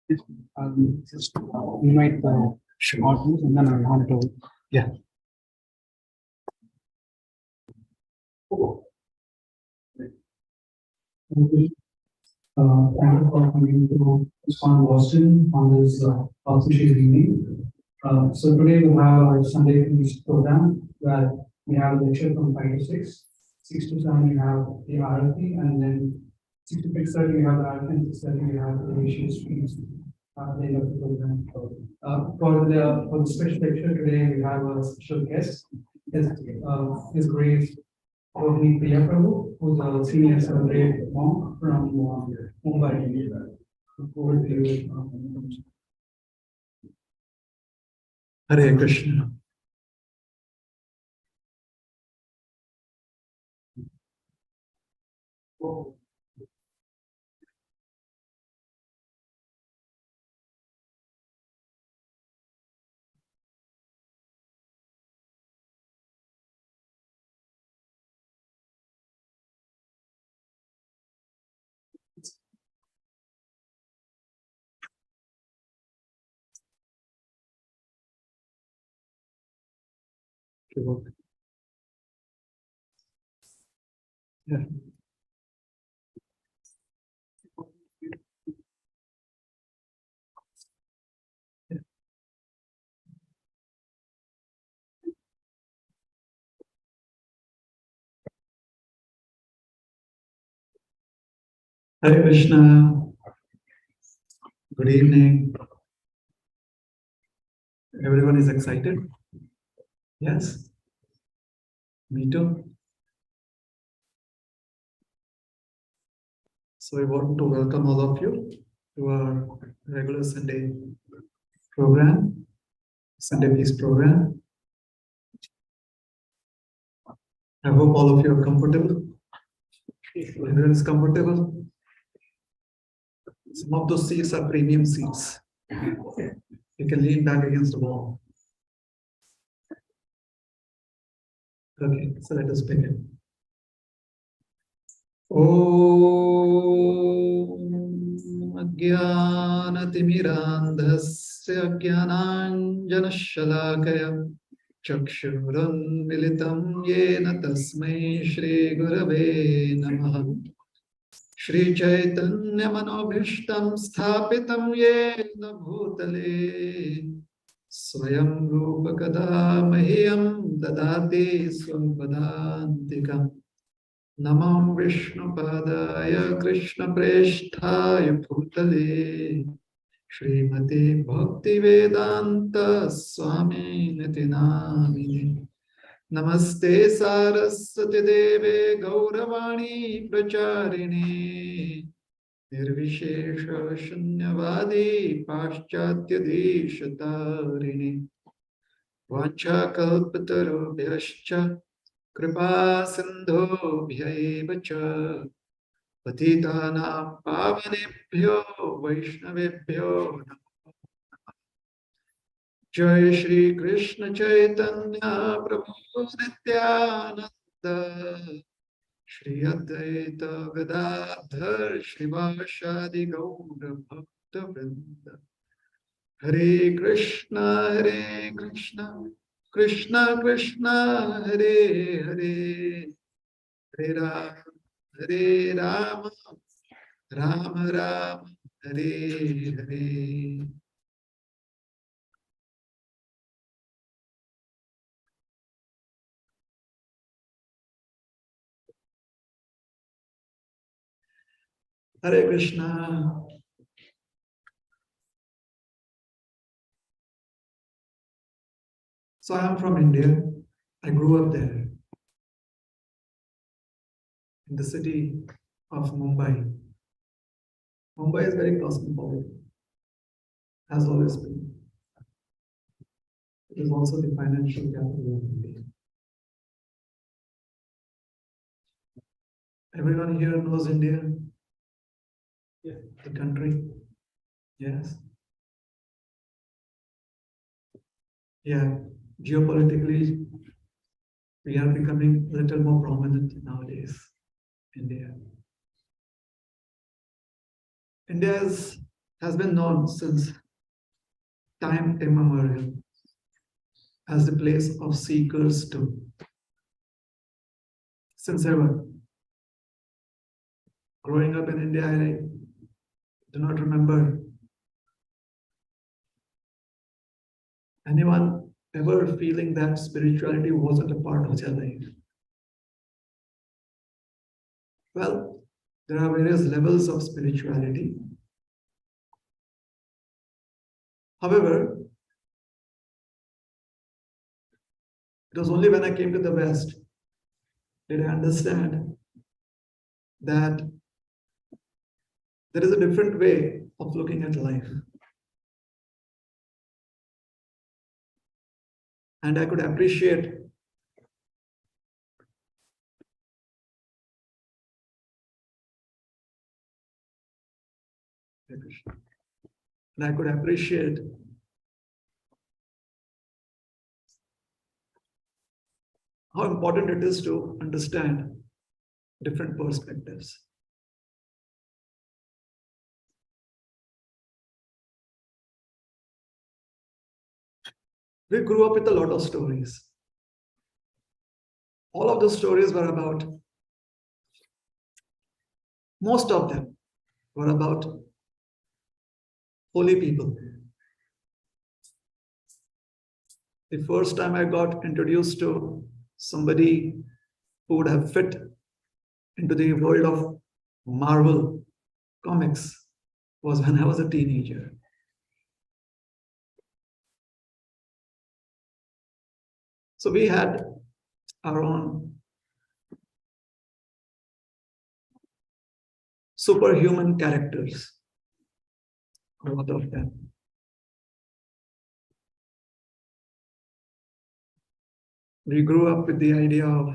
Yes, just invite the audience and then I'll hand it over. Yeah. Thank you for coming to Iskcon Boston on this auspicious evening. So today we have our Sunday feast program where we have a lecture from 5 to 6. 6 to 7 we have the RFP, and then 6 to 6:30 we have the RFP, and 6:30 we have the religious feast at the end of the program. For the special lecture today we have a special guest. His Grace Rohinipriya Prabhu, who's a senior celebrate monk from Mumbai. Over to you. Hare Krishna. Yeah. Hare Krishna. Good evening. Everyone is excited? Yes? Me too. So I want to welcome all of you to our regular Sunday program, Sunday Peace program. I hope all of you are comfortable. Everyone is comfortable. Some of those seats are premium seats. You can lean back against the wall. Okay, so let us begin. Om Ajnanatirandhasya Jnananjanashalakaya Chakshurunmilitam Yena Tasmai Shri Gurave Namaha Shri Chaitanya Manobhishtam Sthapitam Yena Bhutale Swayam Rupa Kada Mahyam Dadati Swambadantikam Namam Vishnu Padaya Krishna Preshthaya Bhutale Srimati Bhakti Vedanta Swami Niti Namini Namaste Saraswati Deve Gauravani Pracharini Nirvishesha Shunyavadi Paschatya Deshatarini Vacha Kalpatarubhyascha Kripa Sindhobhyaiva cha Patitanam Pavanebhyo Vaishnavebhyo Namo. Jai Shri Krishna Chaitanya Prabhu Nityananda Shri Advaita Gadadhar Shrivashadi Gaura Bhakta Vrinda Hare Krishna Krishna Krishna Hare Hare Hare Rama Rama Rama Hare Hare. Hare Krishna. So I am from India. I grew up there, in the city of Mumbai. Mumbai is very cosmopolitan, has always been. It is also the financial capital of India. Everyone here knows India? Yeah. The country? Yes. Yeah, geopolitically, we are becoming a little more prominent nowadays, India. India is has been known since time immemorial as the place of seekers too. Since ever. Growing up in India, I do not remember anyone ever feeling that spirituality wasn't a part of their life. Well, there are various levels of spirituality. However, it was only when I came to the West did I understand that there is a different way of looking at life. And I could appreciate how important it is to understand different perspectives. We grew up with a lot of stories. All of the stories were about, most of them were about holy people. The first time I got introduced to somebody who would have fit into the world of Marvel comics was when I was a teenager. So we had our own superhuman characters, a lot of them. We grew up with the idea of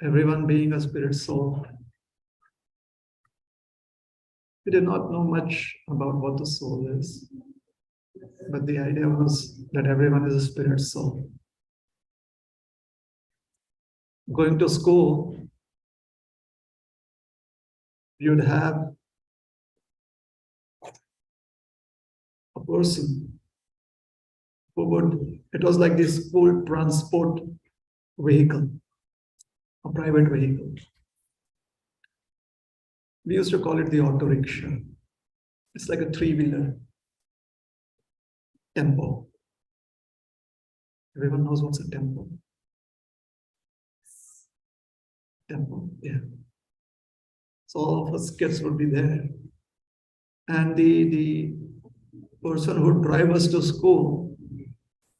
everyone being a spirit soul. We did not know much about what the soul is, but the idea was that everyone is a spirit soul. Going to school, you'd have a person who would, it was like this school transport vehicle, a private vehicle. We used to call it the auto rickshaw. It's like a three-wheeler tempo. Everyone knows what's a tempo. Tempo, yeah. So all of us kids would be there. And the person who would drive us to school,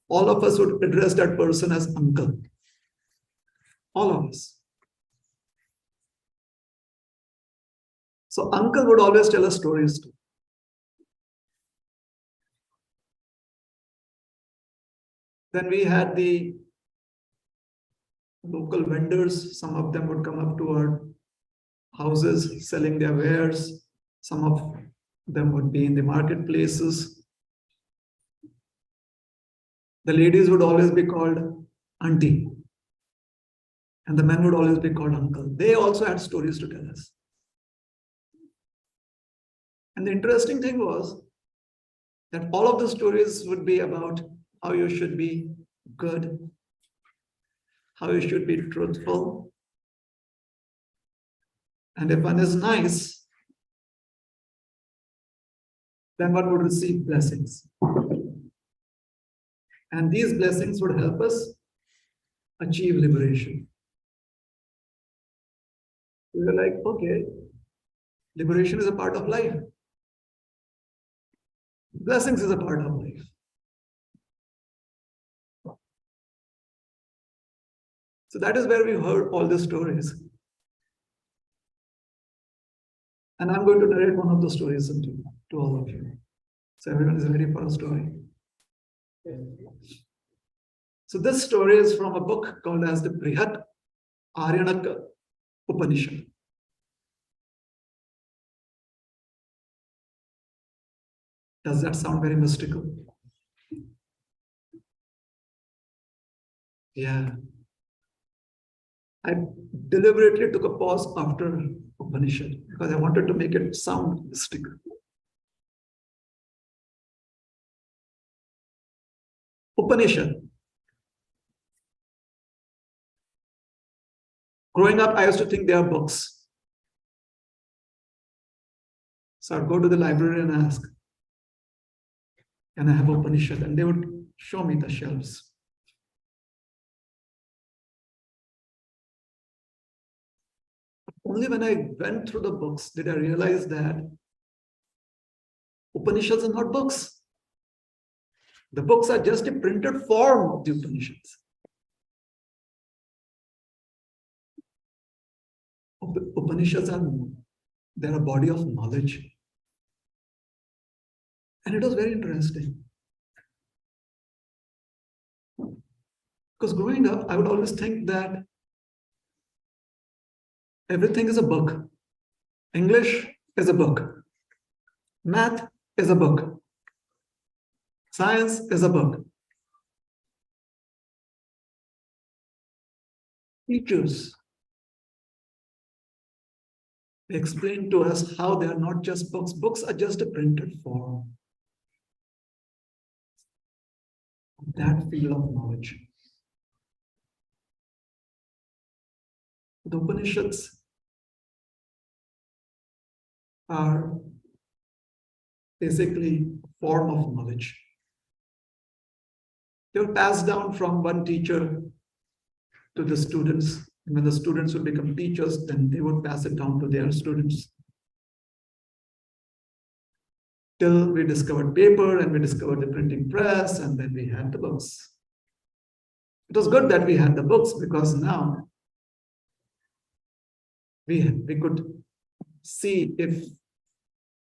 all of us would address that person as uncle. All of us. So uncle would always tell us stories too. Then we had the local vendors. Some of them would come up to our houses selling their wares. Some of them would be in the marketplaces. The ladies would always be called auntie. And the men would always be called uncle. They also had stories to tell us. And the interesting thing was that all of the stories would be about how you should be good, how you should be truthful. And if one is nice, then one would receive blessings. And these blessings would help us achieve liberation. We were like, okay, liberation is a part of life. Blessings is a part of life. So that is where we heard all the stories. And I'm going to narrate one of the stories to all of you. So everyone is ready for a story. So this story is from a book called as the Brihat Aryanaka Upanishad. Does that sound very mystical? Yeah. I deliberately took a pause after Upanishad because I wanted to make it sound mystical. Upanishad. Growing up, I used to think they are books. So I'd go to the library and ask, can I have Upanishad? And they would show me the shelves. Only when I went through the books did I realize that Upanishads are not books. The books are just a printed form of the Upanishads. Upanishads are, they're a body of knowledge. And it was very interesting. Because growing up, I would always think that everything is a book. English is a book. Math is a book. Science is a book. Teachers explain to us how they are not just books. Books are just a printed form of that field of knowledge. The Upanishads are basically a form of knowledge. They were passed down from one teacher to the students. And when the students would become teachers, then they would pass it down to their students. Till we discovered paper and we discovered the printing press, and then we had the books. It was good that we had the books because now we could see if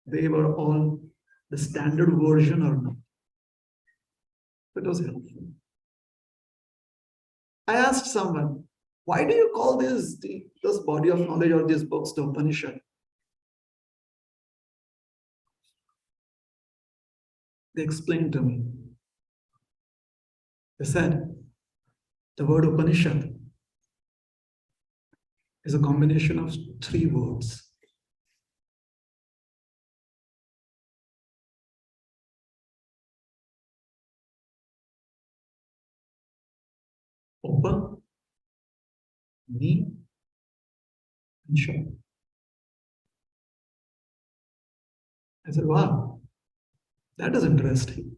they were all the standard version or not. It was helpful. I asked someone, why do you call this body of knowledge or these books the Upanishad? They explained to me. They said, the word Upanishad is a combination of 3 words. Upa, Ni, and Sha. I said, wow, that is interesting.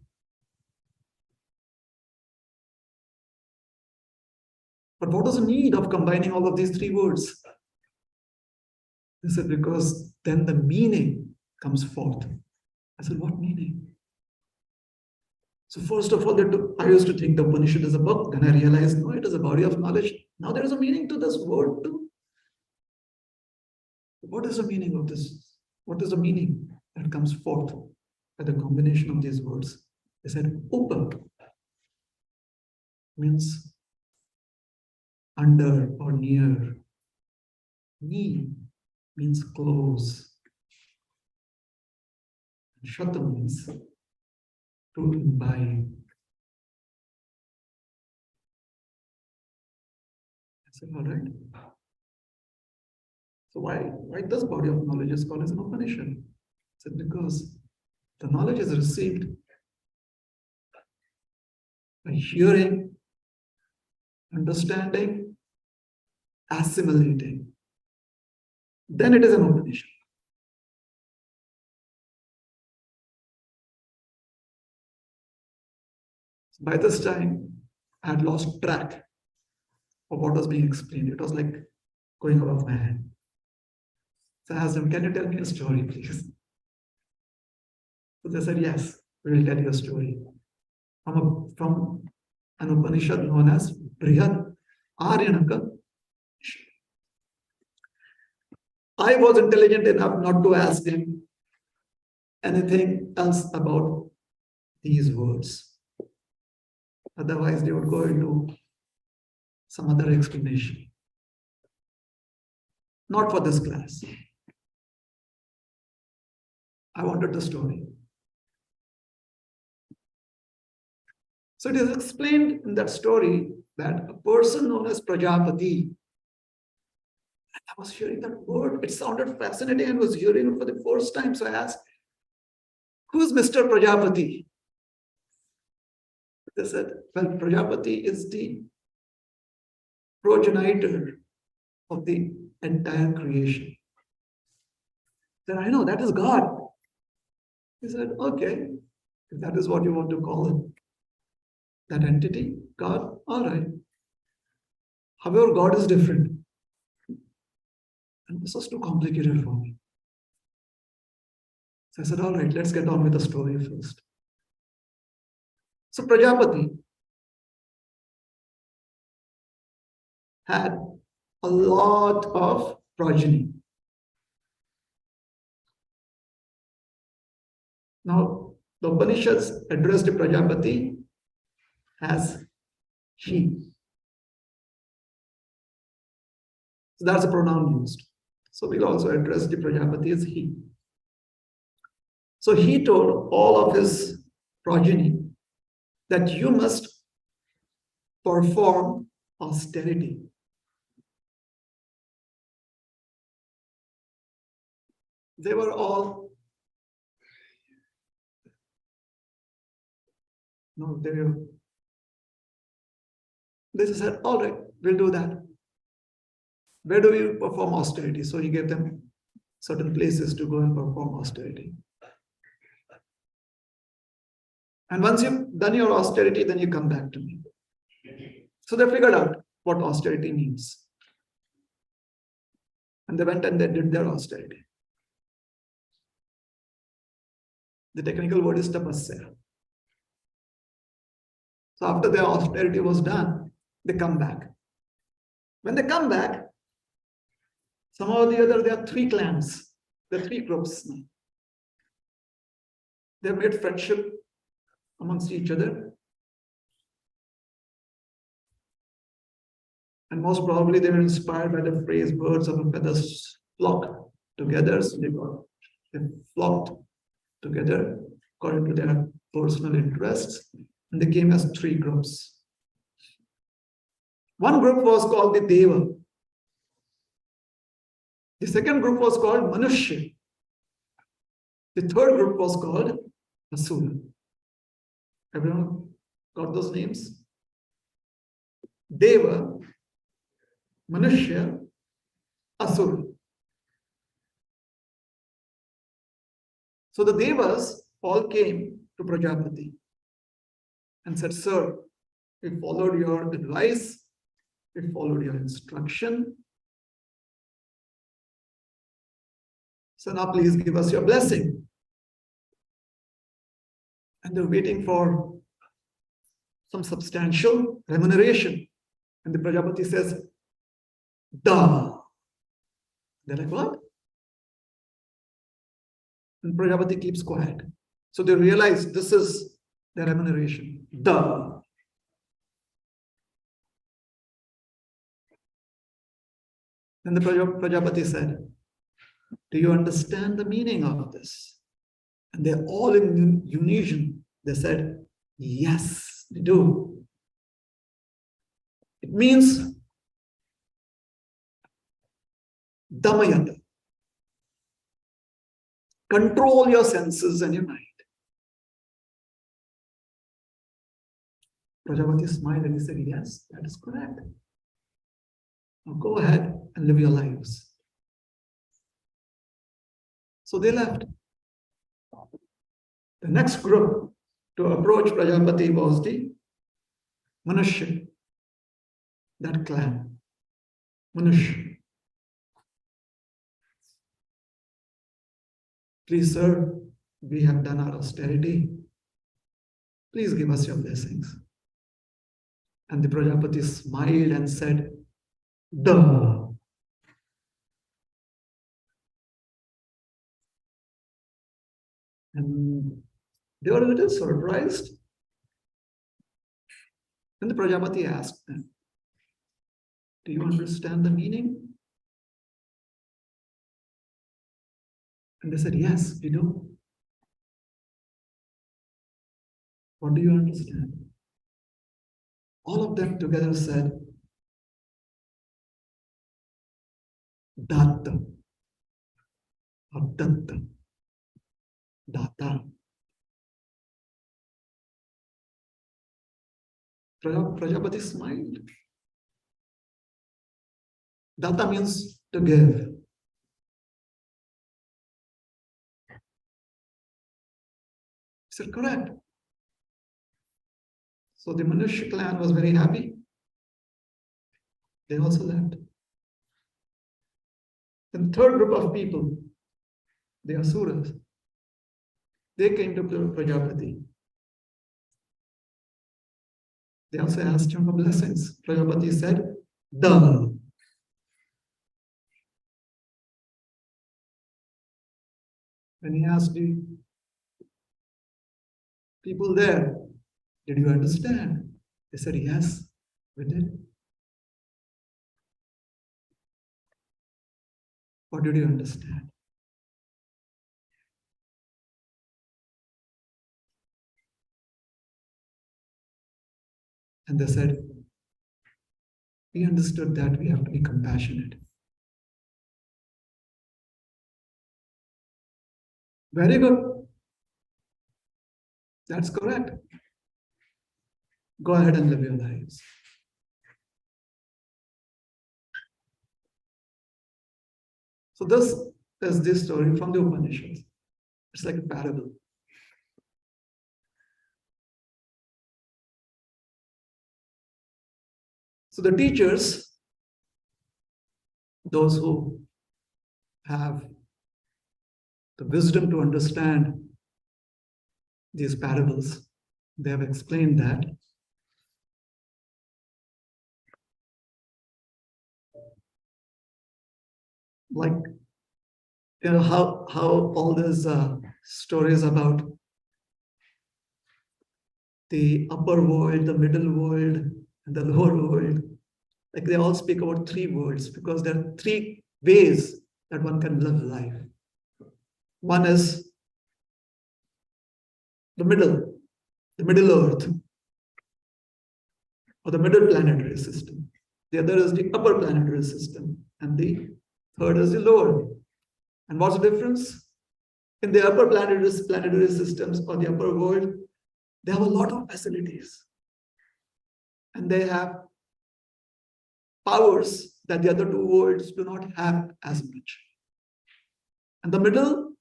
But what is the need of combining all of these 3 words? They said, because then the meaning comes forth. I said, what meaning? So first of all, I used to think the Upanishad is a book. Then I realized, no, it is a body of knowledge. Now there is a meaning to this word too. What is the meaning of this? What is the meaning that comes forth by the combination of these words? They said, Upa means under or near. Ni means close. Shata means to imbibe. I said, all right. So why this body of knowledge is called as an Upanishad? I said, because the knowledge is received by hearing, understanding, assimilating. Then it is an Upanishad. By this time, I had lost track of what was being explained. It was like going above my head. So I asked them, can you tell me a story, please? So they said, yes, we will tell you a story. From an Upanishad known as Brihad Aryanaka. I was intelligent enough not to ask him anything else about these words. Otherwise, they would go into some other explanation. Not for this class. I wanted the story. So it is explained in that story that a person known as Prajapati I was hearing that word. It sounded fascinating and was hearing it for the first time. So I asked, who's Mr. Prajapati? They said, well, Prajapati is the progenitor of the entire creation. Then I know that is God. He said, okay, if that is what you want to call it, that entity, God, all right. However, God is different. And this was too complicated for me. So I said, all right, let's get on with the story first. So Prajapati had a lot of progeny. Now, the Upanishads addressed Prajapati as he. So that's a pronoun used. So we'll also address the Prajapati as he. So he told all of his progeny that you must perform austerity. They were all, no, they said, all right, we'll do that. Where do we perform austerity? So he gave them certain places to go and perform austerity. And once you've done your austerity, then you come back to me. So they figured out what austerity means. And they went and they did their austerity. The technical word is tapasya. So after their austerity was done, they come back. When they come back, somehow or the other, there are three clans, there are three groups now. They've made friendship amongst each other. And most probably they were inspired by the phrase, birds of a feather flock together. So they flocked together according to their personal interests. And they came as three groups. One group was called the Deva. The second group was called Manushya. The third group was called Asura. Everyone got those names? Deva, Manushya, Asura. So the Devas all came to Prajapati and said, sir, we followed your advice, we followed your instruction. So now please give us your blessing. And they're waiting for some substantial remuneration. And the Prajapati says, duh. They're like, what? And Prajapati keeps quiet. So they realize this is their remuneration. Duh. Then the Prajapati said, do you understand the meaning of this? And they're all in unison. They said, yes, we do. It means Damayata. Control your senses and your mind. Prajapati smiled and he said, yes, that is correct. Now go ahead and live your lives. So they left. The next group to approach Prajapati was the Manushya, that clan. Manushya. Please, sir, we have done our austerity. Please give us your blessings. And the Prajapati smiled and said, duh. And they were a little surprised. And the Prajapati asked them, do you understand the meaning? And they said, yes, we do. What do you understand? All of them together said, Datta or Datta, Data. Prajapati smiled. Datta means to give. He said, correct. So the Manushya clan was very happy. They also left. The third group of people, the Asuras, they came to Prajapati. They also asked him for blessings. Prajapati said, Duh. When he asked the people there, did you understand? They said, yes, we did. What did you understand? And they said, we understood that we have to be compassionate. Very good. That's correct. Go ahead and live your lives. So this is the story from the Upanishads. It's like a parable. So the teachers, those who have the wisdom to understand these parables, they have explained that like how all these stories about the upper world, the middle world, and the lower world, like they all speak about three worlds because there are three ways that one can live life. One is the middle earth, or the middle planetary system. The other is the upper planetary system, and the third is the lower. And what's the difference? In the upper planetary systems or the upper world, they have a lot of facilities. And they have powers that the other two worlds do not have as much. And the middle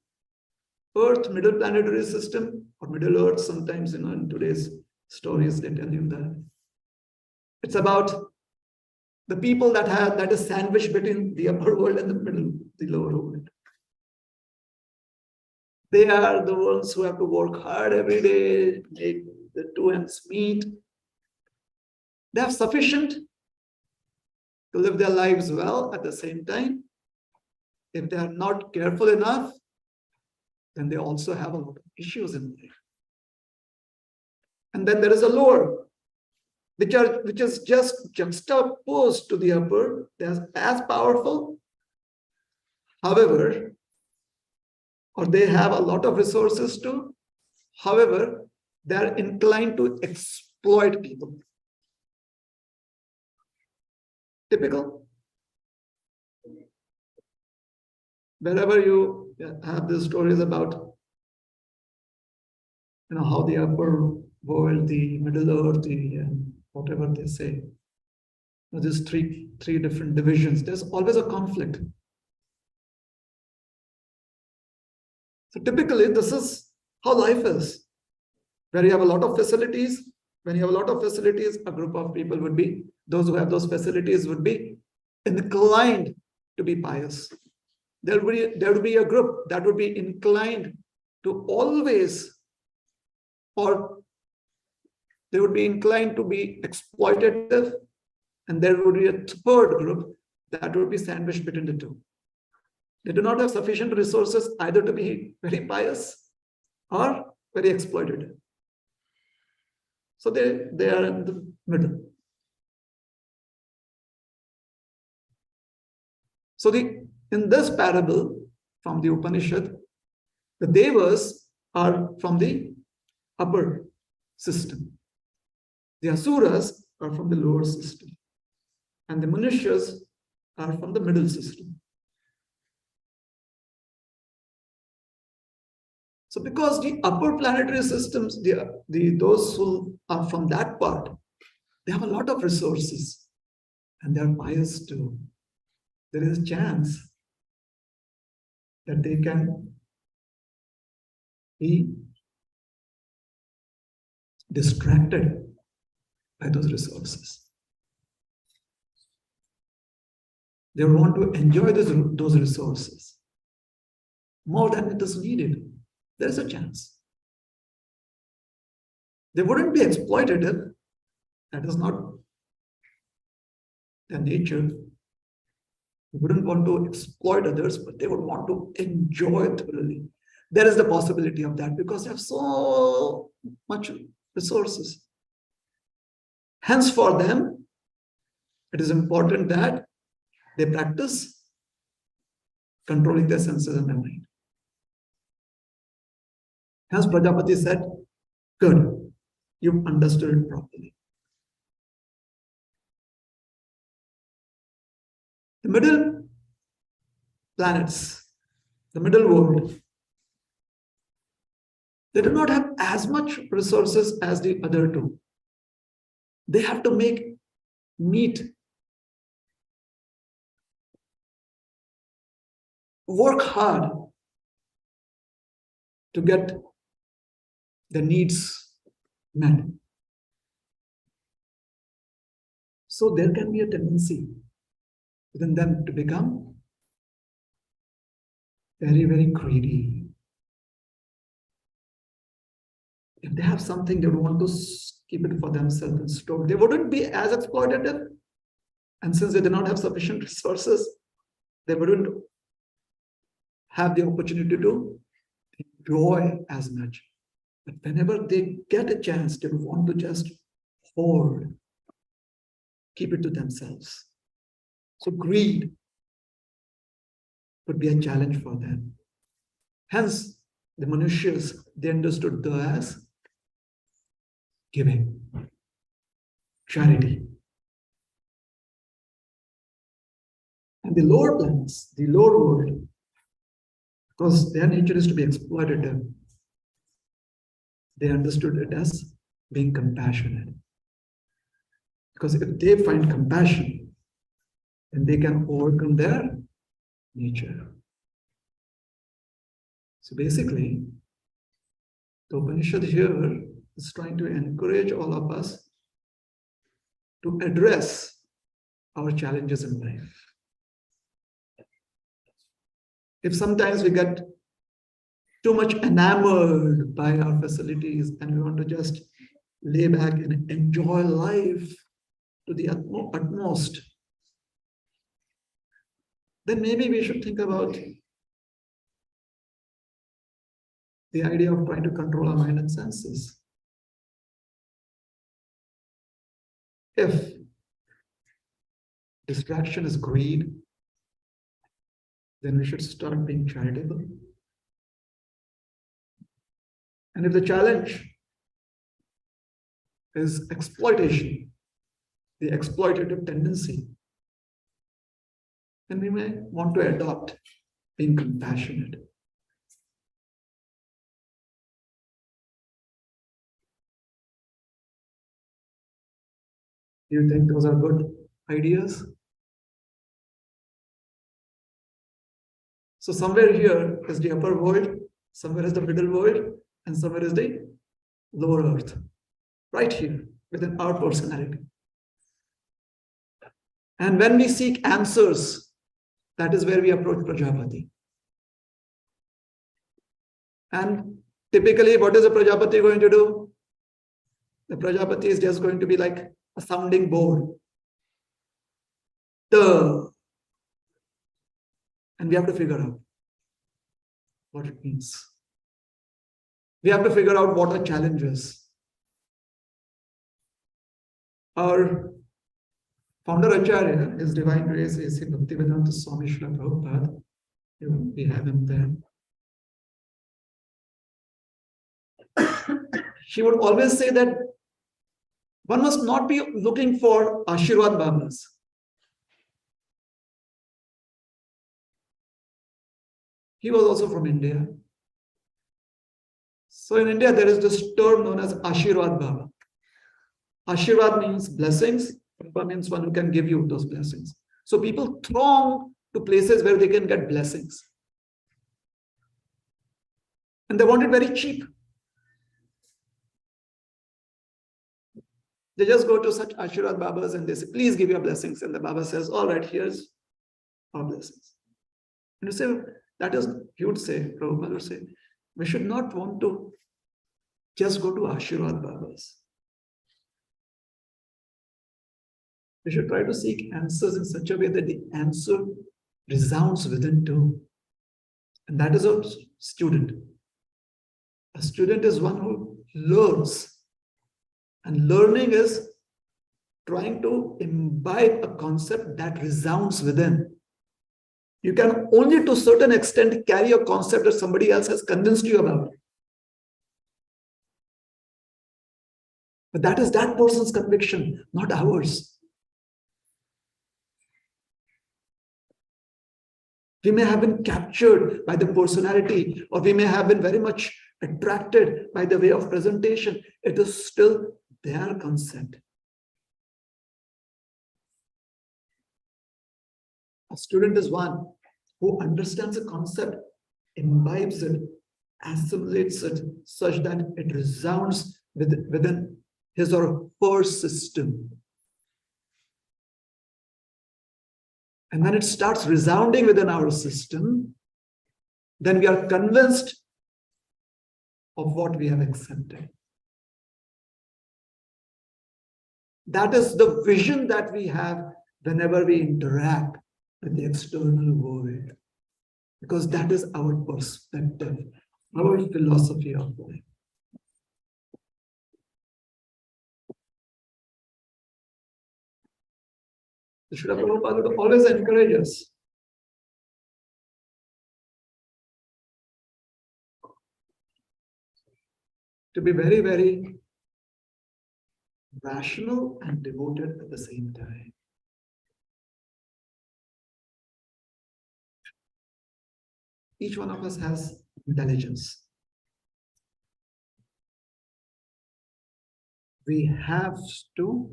earth, middle planetary system, or middle earth, sometimes in today's stories they tell you that it's about the people that is sandwiched between the upper world and the lower world. They are the ones who have to work hard every day, make the two ends meet. They have sufficient to live their lives well. At the same time, if they are not careful enough, then they also have a lot of issues in life. And then there is a lower, which is just juxtaposed to the upper. They are as powerful, however, or they have a lot of resources too. However, they are inclined to exploit people. Typical. Wherever you have these stories about, how the upper world, the middle earth, whatever they say, there's three different divisions. There's always a conflict. So typically, this is how life is. Where you have a lot of facilities, when you have a lot of facilities, a group of people would be, those who have those facilities would be inclined to be pious. There would be a group that would be inclined to always, or they would be inclined to be exploitative, and there would be a third group that would be sandwiched between the two. They do not have sufficient resources either to be very pious or very exploitative. So they are in the middle. So in this parable from the Upanishad, the Devas are from the upper system. The Asuras are from the lower system. And the Manushyas are from the middle system. So because the upper planetary systems, those who are from that part, they have a lot of resources and they are pious too. There is a chance that they can be distracted by those resources. They want to enjoy those resources more than it is needed. There is a chance. They wouldn't be exploitative. That is not their nature. They wouldn't want to exploit others, but they would want to enjoy it thoroughly. There is the possibility of that because they have so much resources. Hence, for them, it is important that they practice controlling their senses and their mind. Hence, Prajapati said, good, you've understood it properly. The middle planets, the middle world, they do not have as much resources as the other two. They have to work hard to get the needs met. So there can be a tendency within them to become very, very greedy. If they have something, they would want to keep it for themselves and store. They wouldn't be as exploitative. And since they do not have sufficient resources, they wouldn't have the opportunity to enjoy as much. But whenever they get a chance, they want to just hoard, keep it to themselves. So greed could be a challenge for them. Hence, the Manushas, they understood the as giving, charity. And the lower planets, the lower world, because their nature is to be exploitative, they understood it as being compassionate. Because if they find compassion, then they can overcome their nature. So basically, the Upanishad here is trying to encourage all of us to address our challenges in life. If sometimes we get too much enamored by our facilities and we want to just lay back and enjoy life to the utmost, then maybe we should think about the idea of trying to control our mind and senses. If distraction is greed, then we should start being charitable. And if the challenge is exploitation, the exploitative tendency, then we may want to adopt being compassionate. Do you think those are good ideas? So somewhere here is the upper world, somewhere is the middle world, and somewhere is the lower earth. Right here, within our personality. And when we seek answers, that is where we approach Prajapati. And typically, what is a Prajapati going to do? The Prajapati is just going to be like a sounding board. And we have to figure out what it means. We have to figure out what are challenges. Our founder Acharya, His Divine Grace, A.C. Bhaktivedanta Swami Srila Prabhupada. We have him there. She would always say that one must not be looking for Ashirwad Babas. He was also from India. So in India, there is this term known as Ashirwad Baba. Ashirwad means blessings. Baba means one who can give you those blessings. So people throng to places where they can get blessings. And they want it very cheap. They just go to such Ashirwad Babas and they say, please give your blessings. And the Baba says, all right, here's our blessings. And you say, that is, he would say, Prabhupada would say, we should not want to just go to Ashirwad Babas. We should try to seek answers in such a way that the answer resounds within too. And that is a student. A student is one who learns. And learning is trying to imbibe a concept that resounds within. You can only to a certain extent carry a concept that somebody else has convinced you about. But that is that person's conviction, not ours. We may have been captured by the personality, or we may have been very much attracted by the way of presentation. It is still their concept. A student is one who understands a concept, imbibes it, assimilates it, such that it resounds within his or her system. And when it starts resounding within our system, then we are convinced of what we have accepted. That is the vision that we have whenever we interact with the external world, because that is our perspective, our philosophy of life. The Srila Prabhupada would always encourage us to be very, very rational and devoted at the same time. Each one of us has intelligence. We have to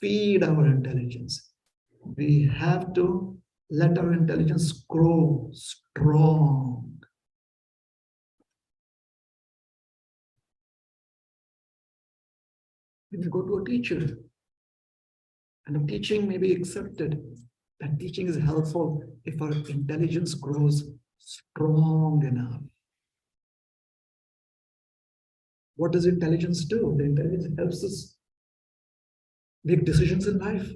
feed our intelligence. We have to let our intelligence grow strong. When you go to a teacher, and a teaching may be accepted, that teaching is helpful if our intelligence grows strong enough. What does intelligence do? The intelligence helps us make decisions in life.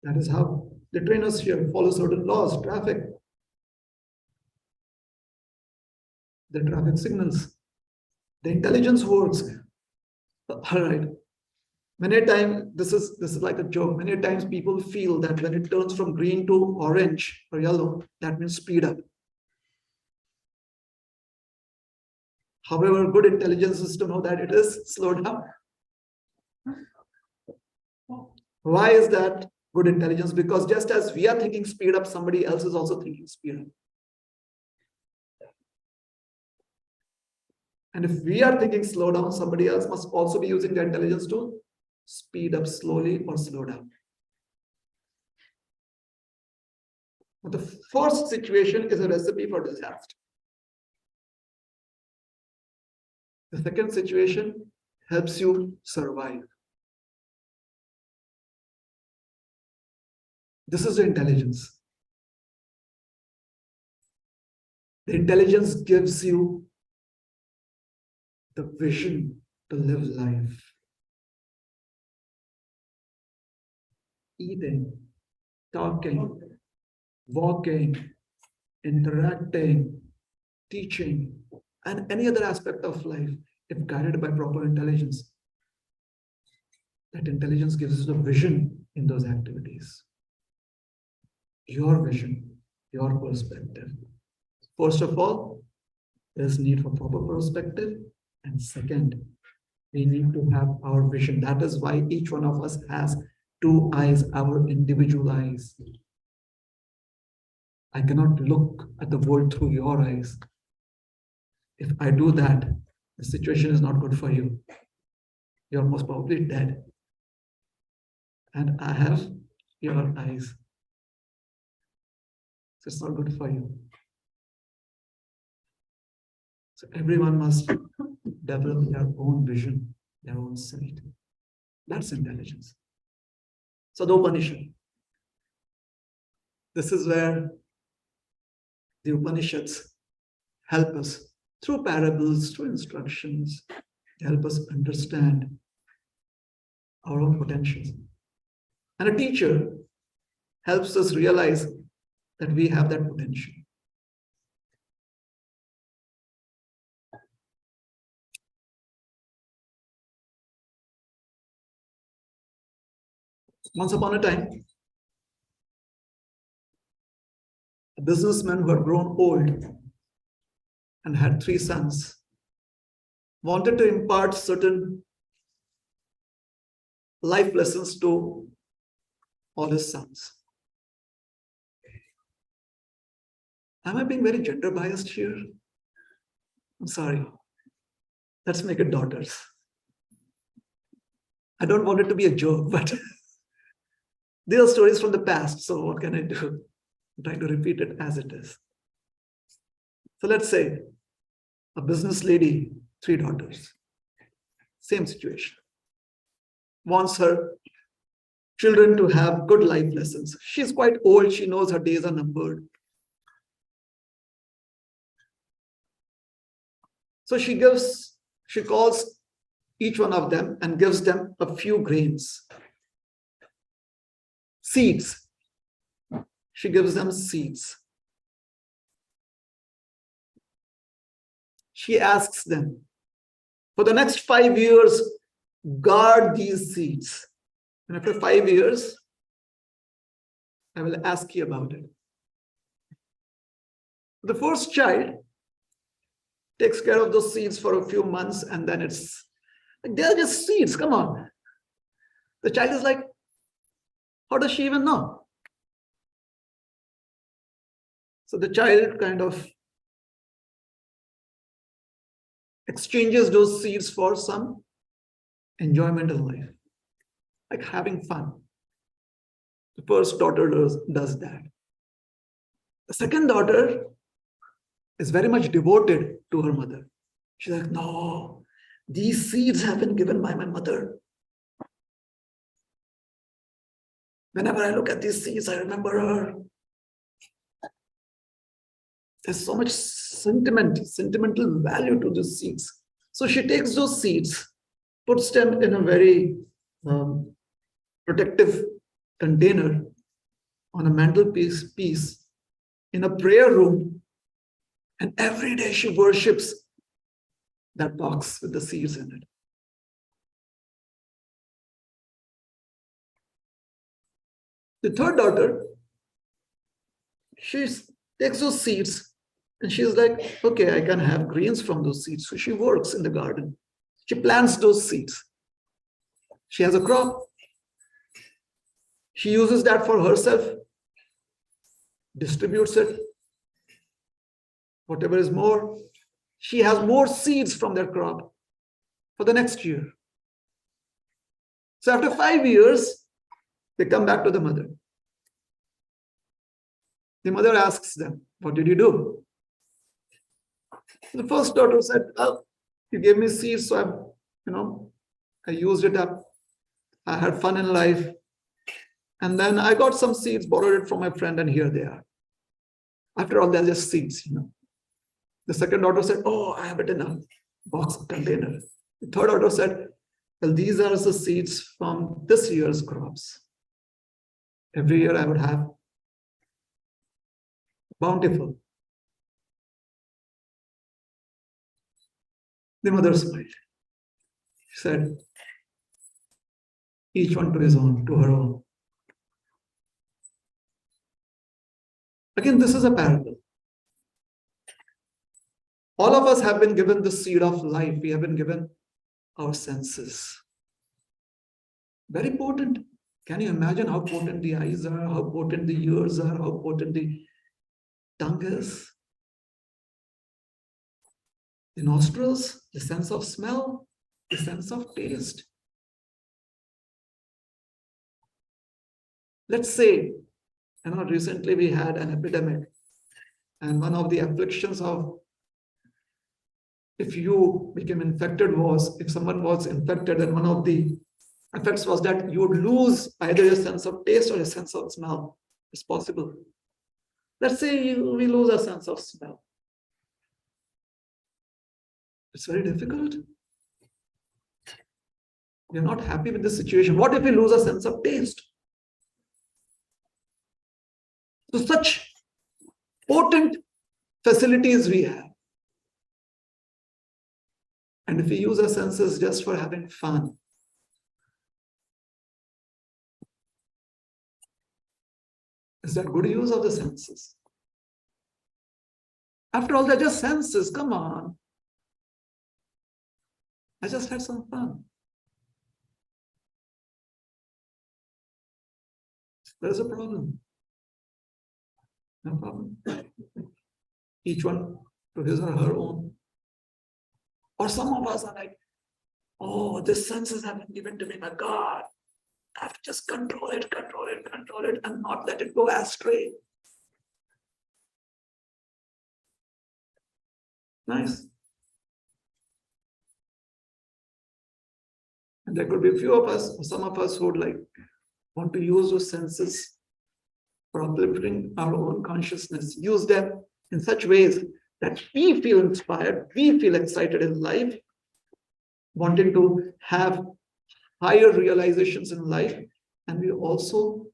That is how they train us here, follow certain laws, traffic. The traffic signals. The intelligence works. All right. Many times, this is like a joke. Many times people feel that when it turns from green to orange or yellow, that means speed up. However, good intelligence is to know that it is slow down. Why is that good intelligence? Because just as we are thinking speed up, somebody else is also thinking speed up. And if we are thinking slow down, somebody else must also be using the intelligence to speed up slowly or slow down. But the first situation is a recipe for disaster. The second situation helps you survive. This is the intelligence. The intelligence gives you the vision to live life. Eating, talking, walking, interacting, teaching, and any other aspect of life, if guided by proper intelligence. That intelligence gives us the vision in those activities. Your vision, your perspective. First of all, there's need for proper perspective. And second, we need to have our vision. That is why each one of us has two eyes, our individual eyes. I cannot look at the world through your eyes. If I do that, the situation is not good for you. You're most probably dead. And I have your eyes. So it's not good for you. So everyone must develop their own vision, their own sight. That's intelligence. So the Upanishad. This is where the Upanishads help us through parables, through instructions, help us understand our own potentials. And a teacher helps us realize that we have that potential. Once upon a time, a businessman who had grown old and had 3 sons wanted to impart certain life lessons to all his sons. Am I being very gender biased here? I'm sorry. Let's make it daughters. I don't want it to be a joke, but these are stories from the past, so what can I do? I'm trying to repeat it as it is. So let's say a business lady, 3 daughters, same situation, wants her children to have good life lessons. She's quite old, she knows her days are numbered. So she calls each one of them and gives them a few grains, seeds. She gives them seeds. She asks them, for the next 5 years, guard these seeds. And after 5 years, I will ask you about it. The first child takes care of those seeds for a few months, and then it's like, they're just seeds, come on. The child is like, how does she even know? So the child kind of exchanges those seeds for some enjoyment in life, like having fun. The first daughter does that. The second daughter is very much devoted to her mother. She's like, no, these seeds have been given by my mother. Whenever I look at these seeds, I remember her. There's so much sentimental value to these seeds. So she takes those seeds, puts them in a very protective container on a mantelpiece in a prayer room, and every day she worships that box with the seeds in it. The third daughter, she takes those seeds and she's like, okay, I can have grains from those seeds. So she works in the garden. She plants those seeds. She has a crop. She uses that for herself, distributes it. Whatever is more, she has more seeds from that crop for the next year. So after 5 years, they come back to the mother. The mother asks them, what did you do? The first daughter said, oh, you gave me seeds, so I used it up. I had fun in life. And then I got some seeds, borrowed it from my friend, and here they are. After all, they're just seeds, The second daughter said, oh, I have it in a box container. The third daughter said, well, these are the seeds from this year's crops. Every year I would have bountiful. The mother smiled. She said, each one to his own, to her own. Again, this is a parable. All of us have been given the seed of life. We have been given our senses. Very potent. Can you imagine how potent the eyes are, how potent the ears are, how potent the tongue is, the nostrils, the sense of smell, the sense of taste. Let's say, recently we had an epidemic, and one of the afflictions of if you became infected was, if someone was infected, then one of the effects was that you would lose either a sense of taste or a sense of smell. It's possible. Let's say we lose a sense of smell. It's very difficult. We are not happy with the situation. What if we lose a sense of taste? So such potent facilities we have. And if we use our senses just for having fun, is that good use of the senses? After all, they're just senses. Come on. I just had some fun. There's a problem. No problem. Each one to his or her own. Or some of us are like, oh, the senses have been given to me by God. I have to just control it, and not let it go astray. Nice. And there could be a few of us, or some of us who would want to use those senses for uplifting our own consciousness, use them in such ways that we feel inspired, we feel excited in life, wanting to have higher realizations in life, and we also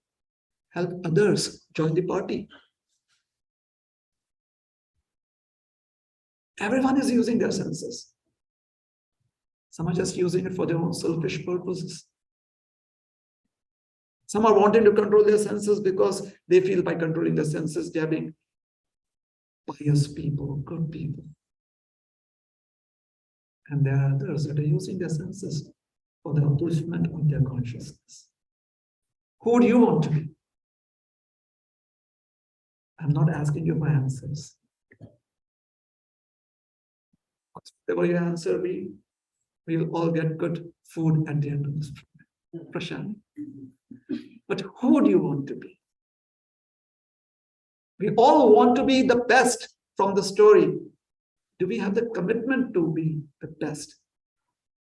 help others join the party. Everyone is using their senses. Some are just using it for their own selfish purposes. Some are wanting to control their senses because they feel by controlling their senses, they are being pious people, good people. And there are others that are using their senses for the upliftment of their consciousness. Who do you want to be? I'm not asking you for answers. Whatever your answer be, we'll all get good food at the end of this prashant. But who do you want to be? We all want to be the best from the story. Do we have the commitment to be the best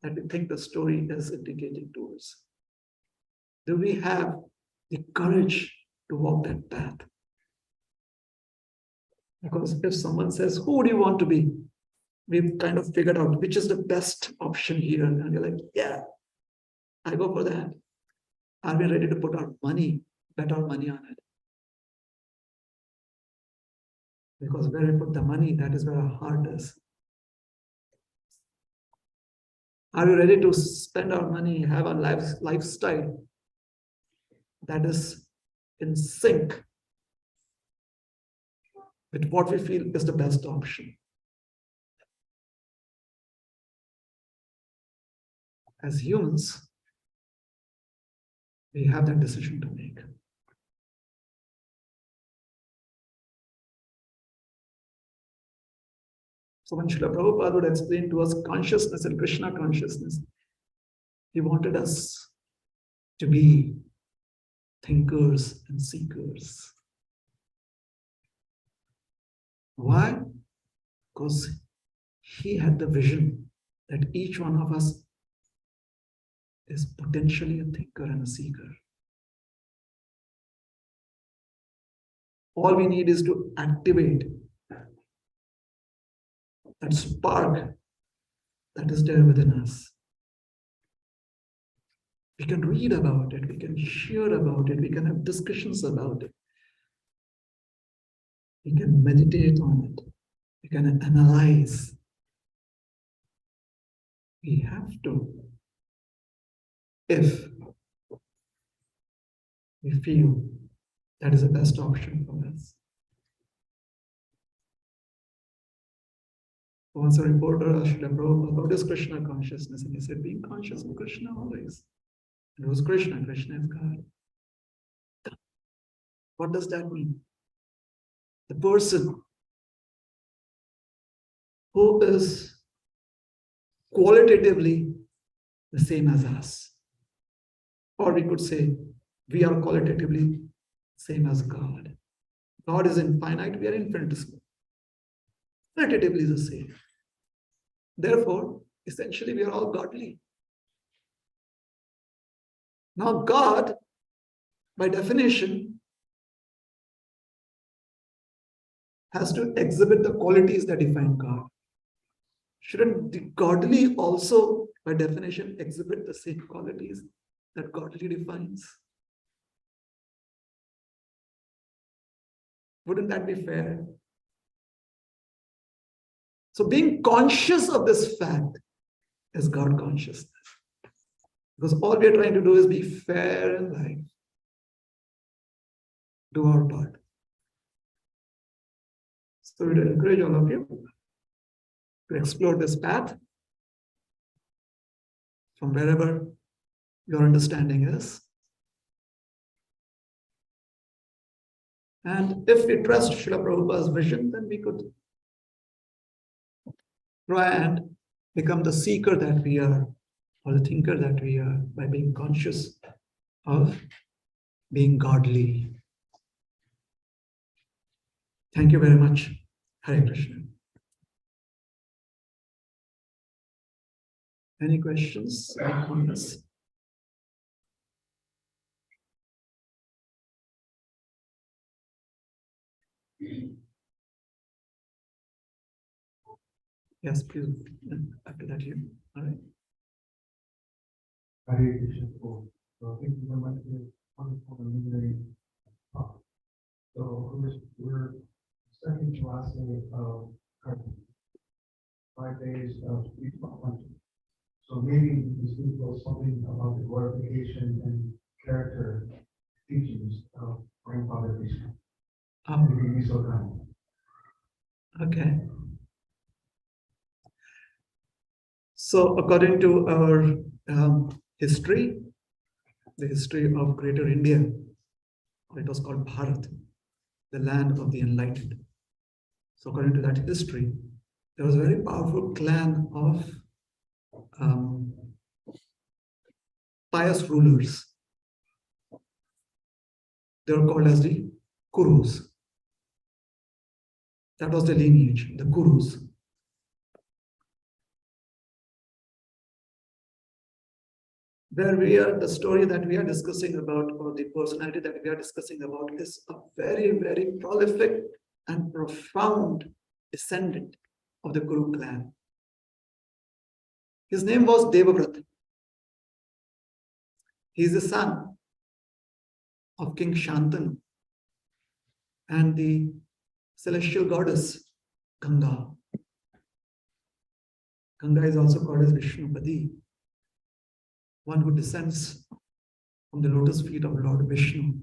that we think the story is indicating to us? Do we have the courage to walk that path? Because if someone says, who do you want to be? We've kind of figured out which is the best option here. And you're like, yeah, I go for that. Are we ready to put our money, bet our money on it? Because where we put the money, that is where our heart is. Are we ready to spend our money, have a lifestyle that is in sync with what we feel is the best option? As humans, we have that decision to make. So when Srila Prabhupada would explain to us consciousness and Krishna consciousness, he wanted us to be thinkers and seekers. Why? Because he had the vision that each one of us is potentially a thinker and a seeker. All we need is to activate that spark that is there within us. We can read about it, we can hear about it, we can have discussions about it. We can meditate on it, we can analyze. We have to, if we feel that is the best option for us. Once a reporter asked Srila Prabhupada, what is Krishna consciousness? And he said, being conscious of Krishna always. And it was Krishna. Krishna is God. What does that mean? the person who is qualitatively the same as us. Or we could say, we are qualitatively same as God. God is infinite, we are infinitesimal. Qualitatively the same. Therefore, essentially, we are all godly. Now, God, by definition, has to exhibit the qualities that define God. Shouldn't the godly also, by definition, exhibit the same qualities that godly defines? Wouldn't that be fair? So being conscious of this fact is God consciousness. Because all we are trying to do is be fair in life. Do our part. So we encourage all of you to explore this path from wherever your understanding is. And if we trust Srila Prabhupada's vision, then we could try and become the seeker that we are, or the thinker that we are, by being conscious of being godly. Thank you very much. Hare Krishna. Any questions or comments? Yes, please. After that, you. All right. Hare Krishna. So thank you very much for this wonderful and illuminating talk. So we're second to last day of 5 days of spiritual hunting. So maybe this week was something about the glorification and character teachings of Grandfather Iskcon. Maybe be so kind. Okay. So according to our history, the history of Greater India, it was called Bharat, the land of the enlightened. So according to that history, there was a very powerful clan of pious rulers. They were called as the Kurus. That was the lineage, the Kurus. Where we are, the story that we are discussing about, or the personality that we are discussing about, is a very, very prolific and profound descendant of the Kuru clan. His name was Devavrata. He is the son of King Shantanu and the celestial goddess Ganga. Ganga is also called as Vishnupadi, one who descends from the lotus feet of Lord Vishnu,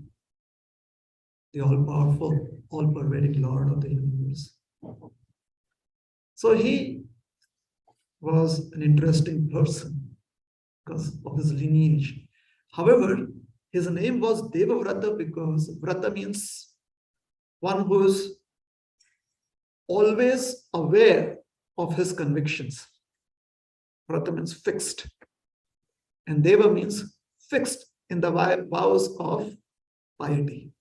the all-powerful, all-pervading Lord of the universe. So he was an interesting person because of his lineage. However, his name was Devavrata because Vrata means one who is always aware of his convictions. Vrata means fixed. And Deva means fixed in the vows of piety.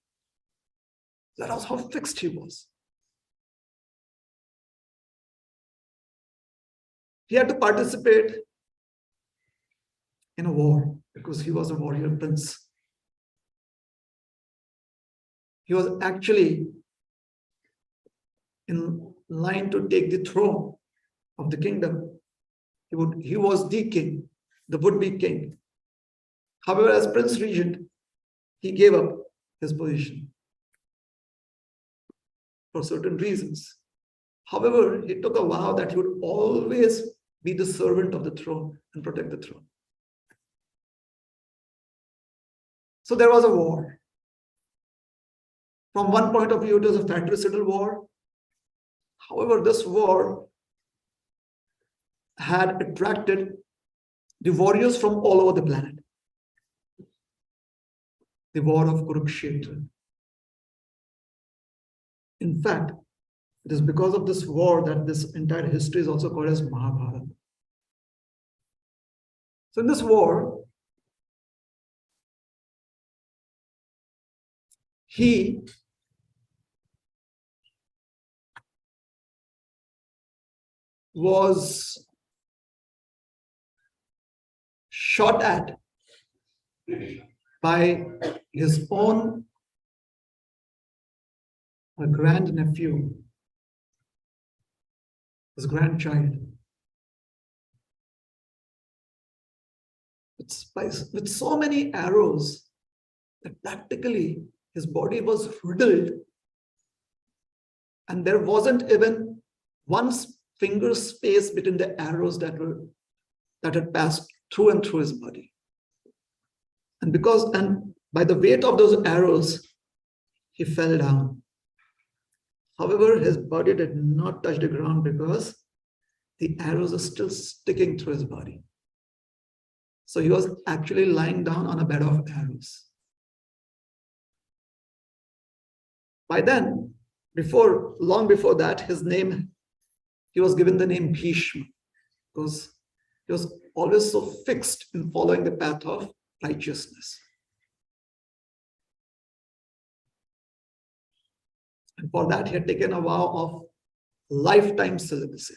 That was how fixed he was. He had to participate in a war because he was a warrior prince. He was actually in line to take the throne of the kingdom. He was the king, the would-be king. However, as Prince Regent, he gave up his position for certain reasons. However, he took a vow that he would always be the servant of the throne and protect the throne. So there was a war. From one point of view, it was a fratricidal war. However, this war had attracted the warriors from all over the planet. The war of Kurukshetra. In fact, it is because of this war that this entire history is also called as Mahabharata. So in this war, he was shot at by his own grandnephew, his grandchild. With so many arrows that practically his body was riddled, and there wasn't even one finger space between the arrows that had passed through and through his body. And by the weight of those arrows, he fell down. However, his body did not touch the ground because the arrows are still sticking through his body. So he was actually lying down on a bed of arrows. By then, long before that, he was given the name Bhishma, because he was always so fixed in following the path of righteousness. And for that, he had taken a vow of lifetime celibacy,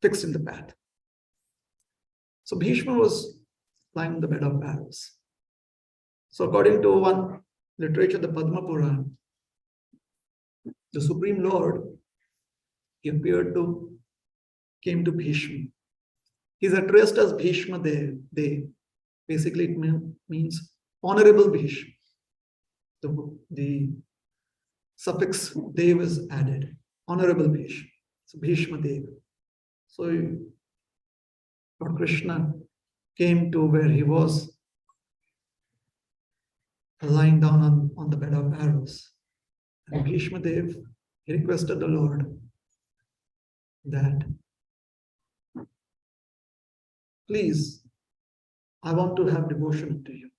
fixed in the path. So Bhishma was lying on the bed of arrows. So according to one literature, the Padma Purana, the Supreme Lord, came to Bhishma. He's addressed as Bhishma Dev. Basically, it means honorable Bhishma. The suffix Dev is added, honorable Bhishma. So Bhishma Dev. So Lord Krishna came to where he was lying down on the bed of arrows. And Bhishma Dev, he requested the Lord that, please, I want to have devotion to you.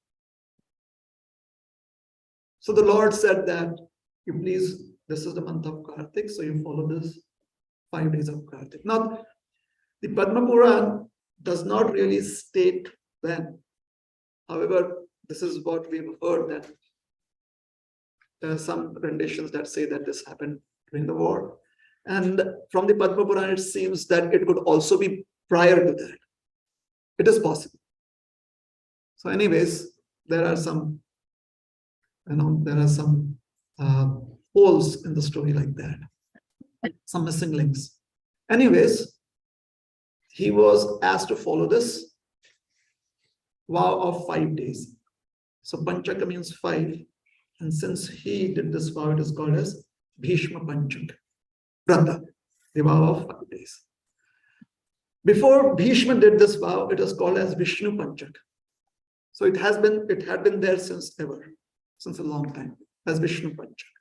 So the Lord said that, you please, this is the month of Kartik, so you follow this 5 days of Kartik. Now, the Padma Purana does not really state when. However, this is what we've heard, that there are some renditions that say that this happened during the war. And from the Padma Purana, it seems that it could also be prior to that. It is possible. So anyways, there are some holes in the story like that, some missing links. Anyways, he was asked to follow this vow of 5 days. So Panchaka means 5. And since he did this vow, it is called as Bhishma Panchaka, Vrata, the vow of 5 days. Before Bhishma did this vow, it was called as Vishnu Panchaka. So it had been there since a long time, as Vishnu Panchaka.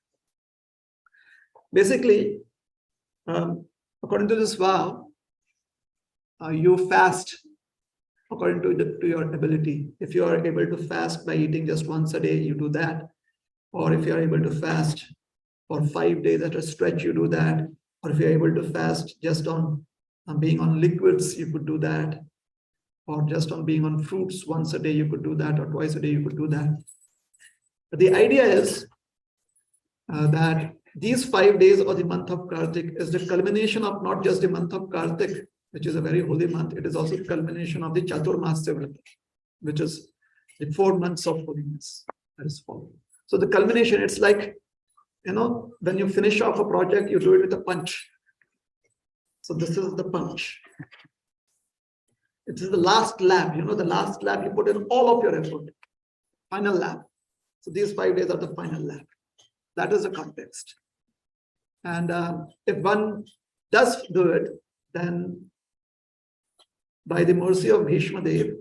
Basically, according to this vow, you fast according to your ability. If you are able to fast by eating just once a day, you do that. Or if you are able to fast for 5 days at a stretch, you do that. Or if you're able to fast just on being on liquids, you could do that. Or just on being on fruits once a day, you could do that. Or twice a day, you could do that. But the idea is that these 5 days of the month of Kartik is the culmination of not just the month of Kartik, which is a very holy month. It is also the culmination of the Chaturmasya Vrata, which is the 4 months of holiness that is followed. So the culmination, it's like, when you finish off a project, you do it with a punch. So this is the punch. It is the last lap, the last lap, you put in all of your effort. Final lap. So these 5 days are the final lap. That is the context. And if one does do it, then by the mercy of Bhishma Dev,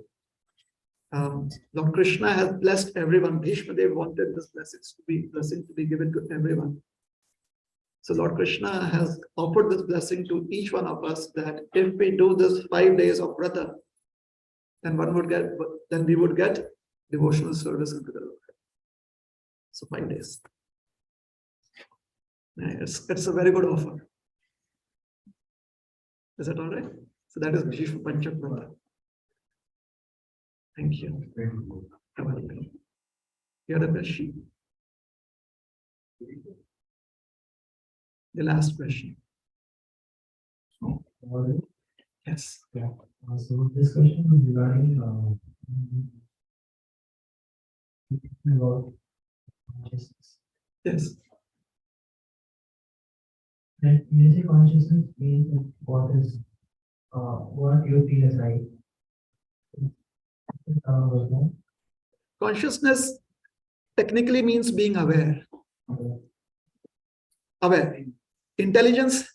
Lord Krishna has blessed everyone. Bhishma Dev wanted this blessing to be given to everyone. So Lord Krishna has offered this blessing to each one of us, that if we do this 5 days of Vrata, then we would get devotional service into the Lord. So 5 days. It's a very good offer. Is that all right? So that is Bhishma Panchakrata. Thank you. Have a good day. You had a question? The last question. Yes. Yeah. So this question was regarding about consciousness. Yes. And music consciousness means what you feel is right. Consciousness technically means being aware. Okay. Aware. Intelligence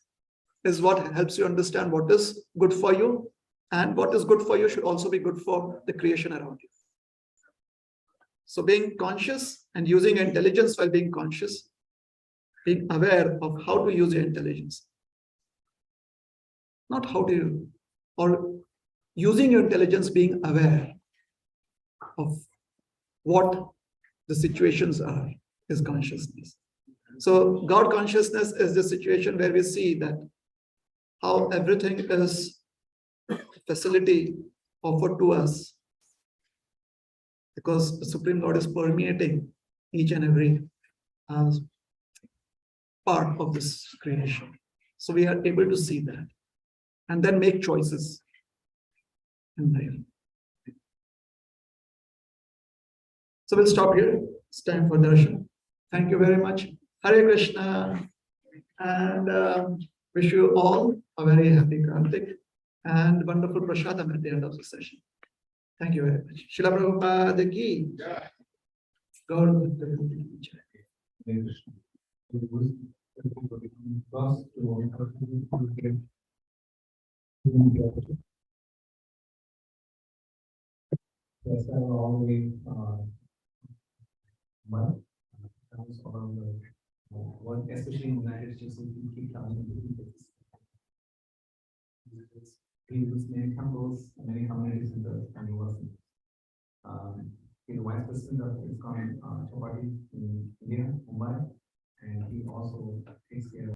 is what helps you understand what is good for you, and what is good for you should also be good for the creation around you. So being conscious and using intelligence while being conscious, being aware of how to use your intelligence. Not how do you, or using your intelligence, being aware of what the situations are, is consciousness. So God consciousness is the situation where we see that how everything is facility offered to us, because the Supreme Lord is permeating each and every part of this creation. So we are able to see that and then make choices in life. So we'll stop here. It's time for darshan. Thank you very much. Hare Krishna. And wish you all a very happy Kartik and wonderful prasadam at the end of the session. Thank you very much. Srila Prabhupada ki. God Yes, I will always money. One, especially in the United States, we keep coming to he visits many temples, many communities in the US. He's the vice president of Iskcon Chapati in India, Mumbai, and he also takes care of